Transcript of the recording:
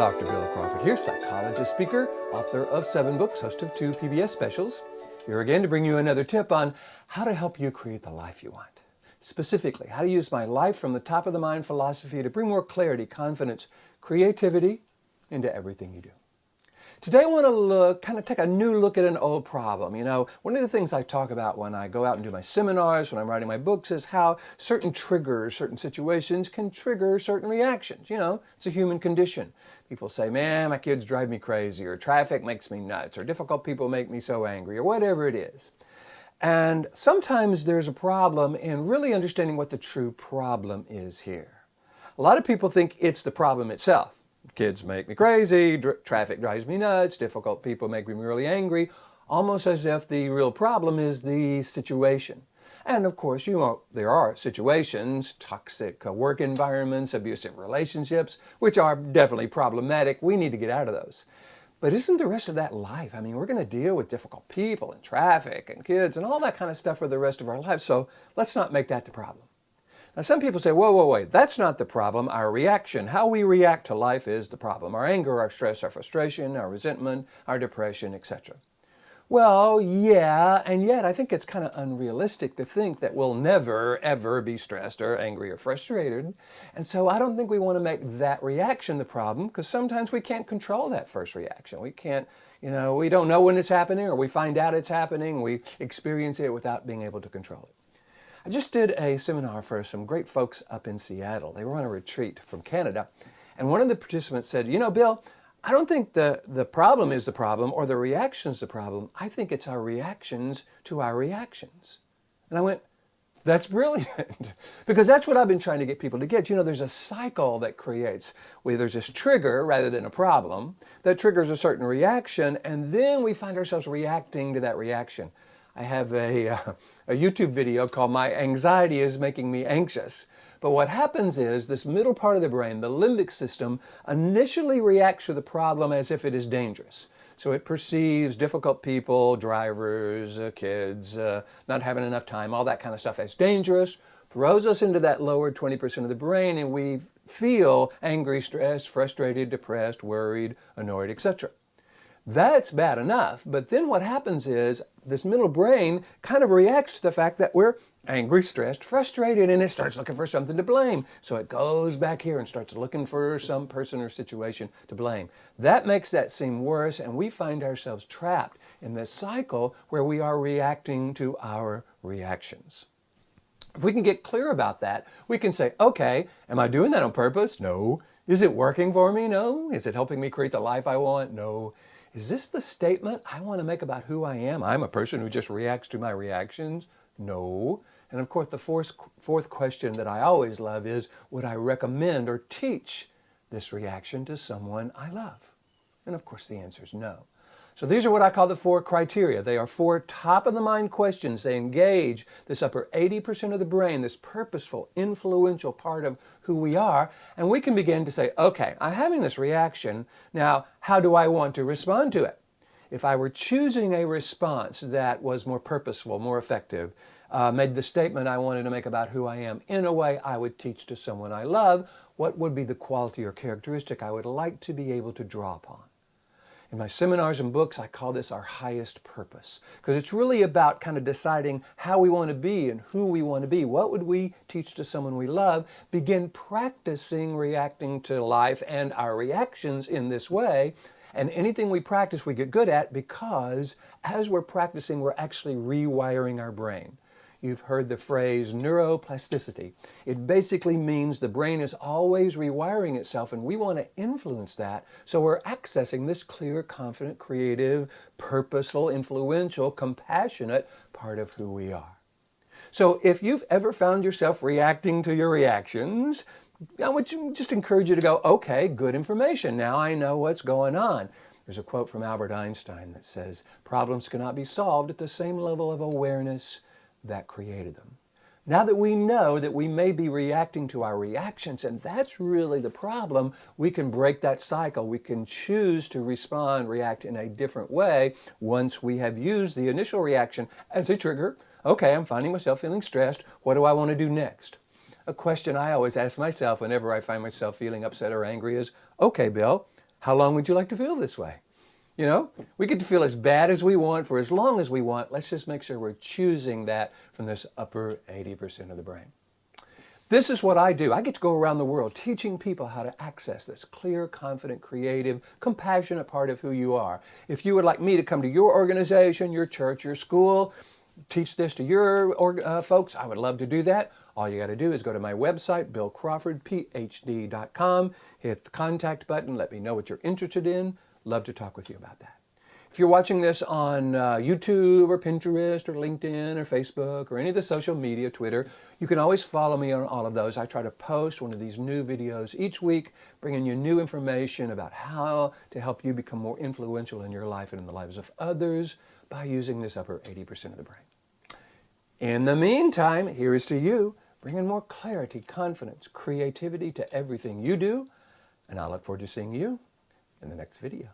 Dr. Bill Crawford here, psychologist, speaker, author of 7 books, host of 2 PBS specials. Here again to bring you another tip on how to help you create the life you want. Specifically, how to use my life from the top of the mind philosophy to bring more clarity, confidence, creativity into everything you do. Today I want to take a new look at an old problem. You know, one of the things I talk about when I go out and do my seminars, when I'm writing my books, is how certain triggers, certain situations can trigger certain reactions. You know, it's a human condition. People say, man, my kids drive me crazy, or traffic makes me nuts, or difficult people make me so angry, or whatever it is. And sometimes there's a problem in really understanding what the true problem is here. A lot of people think it's the problem itself. Kids make me crazy, traffic drives me nuts, difficult people make me really angry, almost as if the real problem is the situation. And of course, you know, there are situations, toxic work environments, abusive relationships, which are definitely problematic. We need to get out of those. But isn't the rest of that life? I mean, we're going to deal with difficult people and traffic and kids and all that kind of stuff for the rest of our lives, so let's not make that the problem. Now, some people say, whoa, wait, that's not the problem. Our reaction, how we react to life is the problem. Our anger, our stress, our frustration, our resentment, our depression, etc. Well, yeah, and yet I think it's kind of unrealistic to think that we'll never, ever be stressed or angry or frustrated. And so I don't think we want to make that reaction the problem, because sometimes we can't control that first reaction. We can't, you know, we don't know when it's happening, or we find out it's happening. We experience it without being able to control it. I just did a seminar for some great folks up in Seattle. They were on a retreat from Canada. And one of the participants said, you know, Bill, I don't think the problem is the problem or the reaction's the problem. I think it's our reactions to our reactions. And I went, that's brilliant. Because that's what I've been trying to get people to get. You know, there's a cycle that creates where there's this trigger rather than a problem that triggers a certain reaction, and then we find ourselves reacting to that reaction. I have a YouTube video called My Anxiety is Making Me Anxious. But what happens is this middle part of the brain, the limbic system, initially reacts to the problem as if it is dangerous. So it perceives difficult people, drivers, kids, not having enough time, all that kind of stuff as dangerous, throws us into that lower 20% of the brain, and we feel angry, stressed, frustrated, depressed, worried, annoyed, etc. That's bad enough, but then what happens is this middle brain kind of reacts to the fact that we're angry, stressed, frustrated, and it starts looking for something to blame. So it goes back here and starts looking for some person or situation to blame. That makes that seem worse, and we find ourselves trapped in this cycle where we are reacting to our reactions. If we can get clear about that, we can say, okay, am I doing that on purpose? No. Is it working for me? No. Is it helping me create the life I want? No. Is this the statement I want to make about who I am? I'm a person who just reacts to my reactions? No. And of course, the fourth question that I always love is, would I recommend or teach this reaction to someone I love? And of course, the answer is no. So these are what I call the 4 criteria. They are 4 top-of-the-mind questions. They engage this upper 80% of the brain, this purposeful, influential part of who we are, and we can begin to say, okay, I'm having this reaction. Now, how do I want to respond to it? If I were choosing a response that was more purposeful, more effective, made the statement I wanted to make about who I am in a way I would teach to someone I love, what would be the quality or characteristic I would like to be able to draw upon? In my seminars and books, I call this our highest purpose, because it's really about kind of deciding how we want to be and who we want to be. What would we teach to someone we love? Begin practicing reacting to life and our reactions in this way. And anything we practice, we get good at, because as we're practicing, we're actually rewiring our brain. You've heard the phrase neuroplasticity. It basically means the brain is always rewiring itself, and we want to influence that. So we're accessing this clear, confident, creative, purposeful, influential, compassionate part of who we are. So if you've ever found yourself reacting to your reactions, I would just encourage you to go, okay, good information. Now I know what's going on. There's a quote from Albert Einstein that says, problems cannot be solved at the same level of awareness that created them. Now that we know that we may be reacting to our reactions, and that's really the problem, we can break that cycle. We can choose to respond, react in a different way once we have used the initial reaction as a trigger. Okay, I'm finding myself feeling stressed. What do I want to do next? A question I always ask myself whenever I find myself feeling upset or angry is, okay, Bill, How long would you like to feel this way? You know, we get to feel as bad as we want for as long as we want. Let's just make sure we're choosing that from this upper 80% of the brain. This is what I do. I get to go around the world teaching people how to access this clear, confident, creative, compassionate part of who you are. If you would like me to come to your organization, your church, your school, teach this to your folks, I would love to do that. All you got to do is go to my website, billcrawfordphd.com, hit the contact button, let me know what you're interested in. Love to talk with you about that. If you're watching this on YouTube or Pinterest or LinkedIn or Facebook or any of the social media, Twitter, you can always follow me on all of those. I try to post one of these new videos each week, bringing you new information about how to help you become more influential in your life and in the lives of others by using this upper 80% of the brain. In the meantime, here is to you, bringing more clarity, confidence, creativity to everything you do, and I look forward to seeing you in the next video.